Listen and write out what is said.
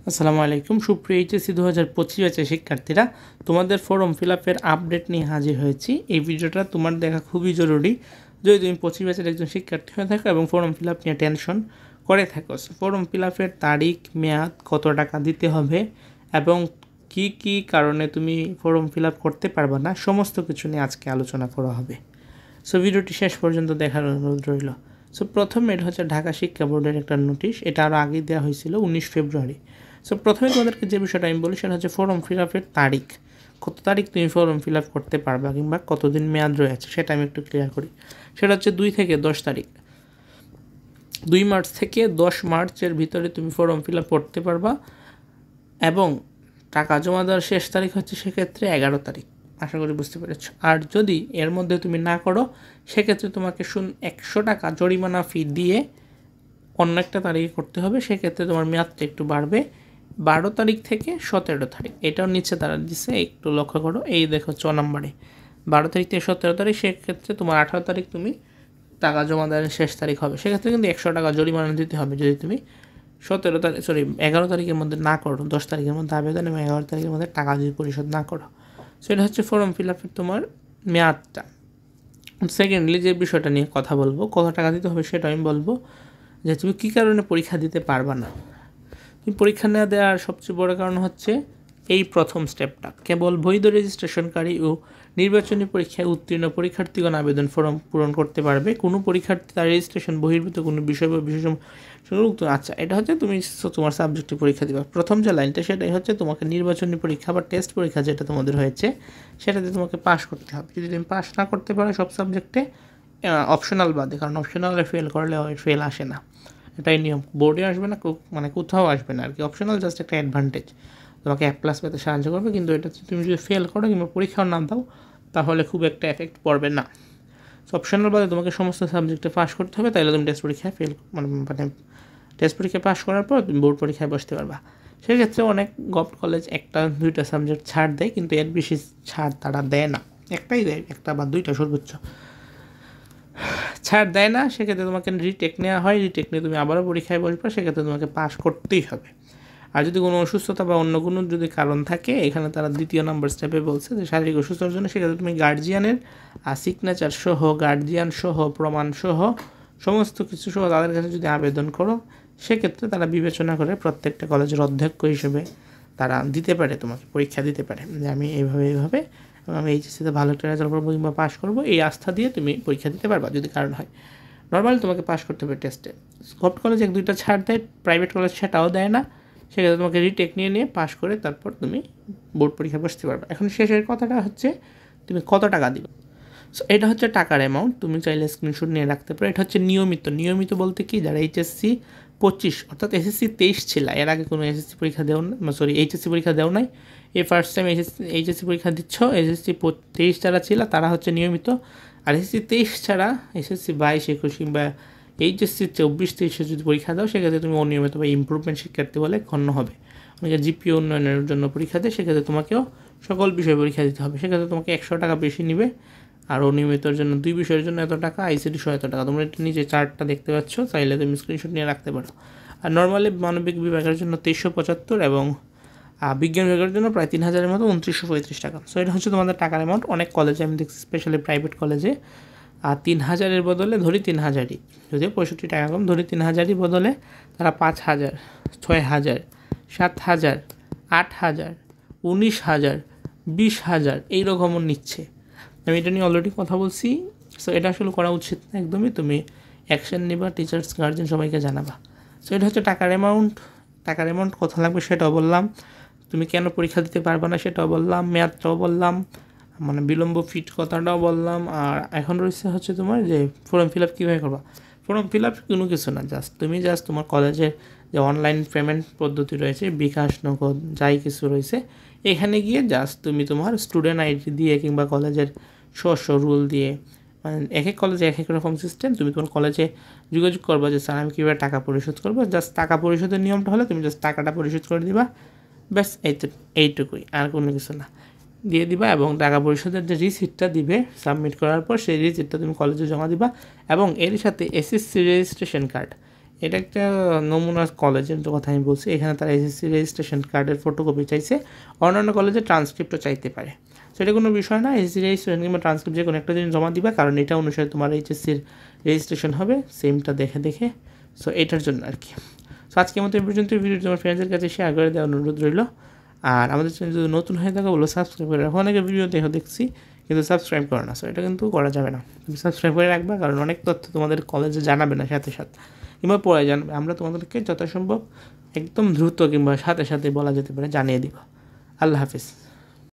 আসসালামু আলাইকুম। সুপ্রিয় এইচএসসি 2025 ব্যাচের শিক্ষার্থীরা, তোমাদের ফর্ম ফিল আপের আপডেট নিয়ে হাজির হয়েছি। এই ভিডিওটা তোমার দেখা খুবই জরুরি যদি তুমি 25 ব্যাচের একজন শিক্ষার্থী হয়ে থাকো এবং ফর্ম ফিল আপ নিয়ে টেনশন করে থাকো। ফর্ম ফিল আপের তারিখ, মেয়াদ, কত টাকা দিতে হবে এবং কি কি কারণে তুমি ফর্ম ফিল আপ করতে পারবে না, সমস্ত কিছু নিয়ে আজকে আলোচনা করা হবে। ভিডিওটি শেষ পর্যন্ত দেখার অনুরোধ রইল। প্রথমে এটা হচ্ছে ঢাকা শিক্ষা বোর্ডের একটা নোটিশ, এটা আরও আগে দেওয়া হয়েছিল 19 ফেব্রুয়ারি। প্রথমে তোমাদেরকে যে বিষয়টা আমি বলি সেটা হচ্ছে ফর্ম ফিল আপের তারিখ, কত তারিখ তুমি ফর্ম ফিল আপ করতে পারবা কিংবা কতদিন মেয়াদ রয়েছে সেটা আমি একটু ক্লিয়ার করি। সেটা হচ্ছে 2 থেকে 10 তারিখ। 2 মার্চ থেকে 10 মার্চের ভিতরে তুমি ফর্ম ফিল আপ করতে পারবা এবং টাকা জমা দেওয়ার শেষ তারিখ হচ্ছে সেক্ষেত্রে 11 তারিখ। আশা করি বুঝতে পেরেছ। আর যদি এর মধ্যে তুমি না করো সেক্ষেত্রে তোমাকে 100 টাকা জরিমানা ফি দিয়ে অন্য একটা তারিখে করতে হবে। সেক্ষেত্রে তোমার মেয়াদটা একটু বাড়বে, 12 তারিখ থেকে 17 তারিখ। এটাও নিচে তারা দিচ্ছে, একটু লক্ষ্য করো। এই দেখো 6 নম্বরে 12 তারিখ থেকে 17 তারিখ। সেক্ষেত্রে তোমার 18 তারিখ তুমি টাকা জমা দেওয়ার শেষ তারিখ হবে। সেক্ষেত্রে কিন্তু 100 টাকা জরিমানা দিতে হবে যদি তুমি 11 তারিখের মধ্যে না করো। 10 তারিখের মধ্যে আবেদন এবং 11 তারিখের মধ্যে টাকা যদি পরিশোধ না করো। সেটা হচ্ছে ফর্ম ফিল আপের তোমার মেয়াদটা। সেকেন্ডলি যে বিষয়টা নিয়ে কথা বলবো, কত টাকা দিতে হবে সেটা আমি বলবো। যে তুমি কী কারণে পরীক্ষা দিতে পারবা না। তুমি পরীক্ষা না দেওয়ার সবচেয়ে বড় কারণ হচ্ছে এই প্রথম স্টেপটা। কেবল বৈধ রেজিস্ট্রেশনকারী ও নির্বাচনী পরীক্ষায় উত্তীর্ণ পরীক্ষার্থীগণ আবেদন ফর্ম পূরণ করতে পারবে। কোনো পরীক্ষার্থী তার রেজিস্ট্রেশন বহির্ভূত কোনো বিষয় বা বিশেষণ। আচ্ছা, এটা হচ্ছে তুমি তোমার সাবজেক্টে পরীক্ষা দিবা। প্রথম যে লাইনটা সেটাই হচ্ছে তোমাকে নির্বাচনী পরীক্ষা বা টেস্ট পরীক্ষা যেটা তোমাদের হয়েছে সেটাতে তোমাকে পাস করতে হবে। যদি তুমি পাস না করতে পারো সব সাবজেক্টে, অপশনাল বাদে, কারণ অপশনালে ফেল করলে ফেল আসে না, এটাই নিয়ম। বোর্ডে আসবে না, মানে কোথাও আসবে না আর কি। অপশনাল জাস্ট একটা অ্যাডভান্টেজ, তোমাকে A+ পেতে সাহায্য করবে। কিন্তু এটা তুমি যদি ফেল করো কিংবা পরীক্ষাও না দাও তাহলে খুব একটা এফেক্ট পড়বে না। অপশনাল বাদে তোমাকে সমস্ত সাবজেক্টে পাস করতে হবে, তাইলে তুমি টেস্ট পরীক্ষায় মানে টেস্ট পরীক্ষায় পাস করার পর তুমি বোর্ড পরীক্ষায় বসতে পারবা। সেক্ষেত্রে অনেক গভর্নমেন্ট কলেজ 1-2টা সাবজেক্ট ছাড় দেয়, কিন্তু এর বেশি ছাড় তারা দেয় না। একটাই দেয়, 1টা বা 2টা সর্বোচ্চ, ছাড় দেয় না। সেক্ষেত্রে তোমাকে রিটেক নেওয়া হয়। রিটেক নিয়ে তুমি আবারও পরীক্ষায় বসবে, সেক্ষেত্রে তোমাকে পাস করতেই হবে। আর যদি কোনো অসুস্থতা বা অন্য কোনো যদি কারণ থাকে, এখানে তারা 2য় নম্বর স্টেপে বলছে যে শারীরিক অসুস্থতার জন্য, সেক্ষেত্রে তুমি গার্জিয়ানের সিগনেচার সহ, গার্জিয়ান সহ, প্রমাণ সহ, সমস্ত কিছু সহ তাদের কাছে যদি আবেদন করো, সেক্ষেত্রে তারা বিবেচনা করে প্রত্যেকটা কলেজের অধ্যক্ষ হিসেবে তারা দিতে পারে, তোমাকে পরীক্ষা দিতে পারে যে আমি এইভাবে আমি এইচএসসিতে ভালো একটা রেজাল্ট করবো কিংবা পাস করবো, এই আস্থা দিয়ে তুমি পরীক্ষা দিতে পারবা যদি কারণ হয়। নর্মালি তোমাকে পাস করতে হবে টেস্টে। গভর্নমেন্ট কলেজ 1-2টা ছাড় দেয়, প্রাইভেট কলেজ সেটাও দেয় না। সেক্ষেত্রে তোমাকে রিটেক নিয়ে পাস করে তারপর তুমি বোর্ড পরীক্ষা বসতে পারবে। এখন শেষের কথাটা হচ্ছে তুমি কত টাকা দিবে। এটা হচ্ছে টাকার অ্যামাউন্ট, তুমি চাইলে স্ক্রিনশট নিয়ে রাখতে পারো। এটা হচ্ছে নিয়মিত বলতে কি, যারা এইচএসসি 25 অর্থাৎ এসএসসি 23 ছিল, এর আগে কোনো এসএসসি পরীক্ষা দেও না, এইচএসসি পরীক্ষা দেও নাই, এই ফার্স্ট টাইম এইচএসসি পরীক্ষা দিচ্ছ, এসএসসি 23 যারা ছিল তারা হচ্ছে নিয়মিত। আর এসএসসি 23 ছাড়া এসএসসি 22, 21 কিংবা এইচএসসি 24-23 যদি পরীক্ষা দাও, সেক্ষেত্রে তুমি অনিয়মিত বা ইমপ্রুভমেন্ট শিক্ষার্থী বলে গণ্য হবে। অনেকে জিপিএ উন্নয়নের জন্য পরীক্ষা দেয়, সেক্ষেত্রে তোমাকেও সকল বিষয়ে পরীক্ষা দিতে হবে। সেক্ষেত্রে তোমাকে 100 টাকা বেশি নিবে। আর অনিয়মিতর জন্য 2 বিষয়ের জন্য এত টাকা, আইসিটি সহ এত টাকা। তোমরা এটা নিচে চার্টটা দেখতে পাচ্ছ, চাইলে তুমি স্ক্রিনশট নিয়ে রাখতে পারো। আর নর্মালি মানবিক বিভাগের জন্য 2375 এবং বিজ্ঞান বিভাগের জন্য প্রায় 3000-এর মতো 2935 টাকা। এটা হচ্ছে তোমাদের টাকার অ্যামাউন্ট। অনেক কলেজে আমি দেখছি, স্পেশালি প্রাইভেট কলেজে 3000-এর বদলে ধরি 3000-ই, যদিও 65 টাকা কম, ধরি 3000-ই বদলে তারা 5000, 6000, 7000, 8000, 19000, 20000 এইরকমও নিচ্ছে। আমি এটা নিয়ে অলরেডি কথা বলছি। এটা আসলে করা উচিত না একদমই। তুমি অ্যাকশন নিবা, টিচার্স, গার্জেন সবাইকে জানাবা। এটা হচ্ছে টাকার অ্যামাউন্ট কত লাগবে সেটাও বললাম। তুমি কেন পরীক্ষা দিতে পারবে না সেটাও বললাম, মেয়াদটাও বললাম, মানে বিলম্ব ফিট কথাটাও বললাম। আর এখন রয়েছে হচ্ছে তোমার যে ফর্ম ফিল আপ কীভাবে করবা। ফর্ম ফিল আপ কোনো কিছু না, তুমি তোমার কলেজের যে অনলাইন পেমেন্ট পদ্ধতি রয়েছে, বিকাশ, নগদ, যাই কিছু রয়েছে, এখানে গিয়ে তুমি তোমার স্টুডেন্ট আইডি দিয়ে কিংবা কলেজের রুল দিয়ে, মানে এক এক কলেজে এক এক রকম সিস্টেম, তুমি তোমার কলেজে যোগাযোগ করবা যে স্যার আমি কীভাবে টাকা পরিশোধ করবো। টাকা পরিশোধের নিয়মটা হলে তুমি টাকাটা পরিশোধ করে দিবা, ব্যাস এইটুকুই, আর কোনো কিছু না, দিয়ে দিবা। এবং টাকা পরিশোধের যে রিসিপ্টটা দিবে সাবমিট করার পর, সেই রিসিপ্টটা তুমি কলেজে জমা দিবা। এবং এর সাথে এসএসসি রেজিস্ট্রেশন কার্ড, এটা একটা নমুনা কলেজের কথা আমি বলছি। এখানে তারা এসএসসি রেজিস্ট্রেশন কার্ডের ফটোকপি চাইছে, অন্যান্য কলেজে ট্রান্সক্রিপ্টও চাইতে পারে। সেটা কোনো বিষয় না, এসএসসি রেজিস্ট্রেশন কিংবা ট্রান্সক্রিপ্ট যে কোনো একটা জিনিস জমা দিবা, কারণ এটা অনুসারে তোমার এইচএসসির রেজিস্ট্রেশন হবে সেমটা দেখে। সো এটার জন্য আর কি। সো আজকের মতো এই পর্যন্ত। ভিডিও তোমার ফ্রেন্ডসের কাছে শেয়ার করে দেওয়ার অনুরোধ রইল। আর আমাদের চ্যানেল যদি নতুন হয়ে থাকে বলো সাবস্ক্রাইব করে রাখো। অনেকে ভিডিও দেখছি কিন্তু সাবস্ক্রাইব করে না, সো এটা কিন্তু করা যাবে না। তুমি সাবস্ক্রাইব করে রাখবা, কারণ অনেক তথ্য তোমাদের কলেজে জানাবে না সাথে কিংবা পরে জানবে। আমরা তোমাদেরকে যথাসম্ভব একদম দ্রুত কিংবা সাথে বলা যেতে পারে জানিয়ে দিব। আল্লাহ হাফিজ।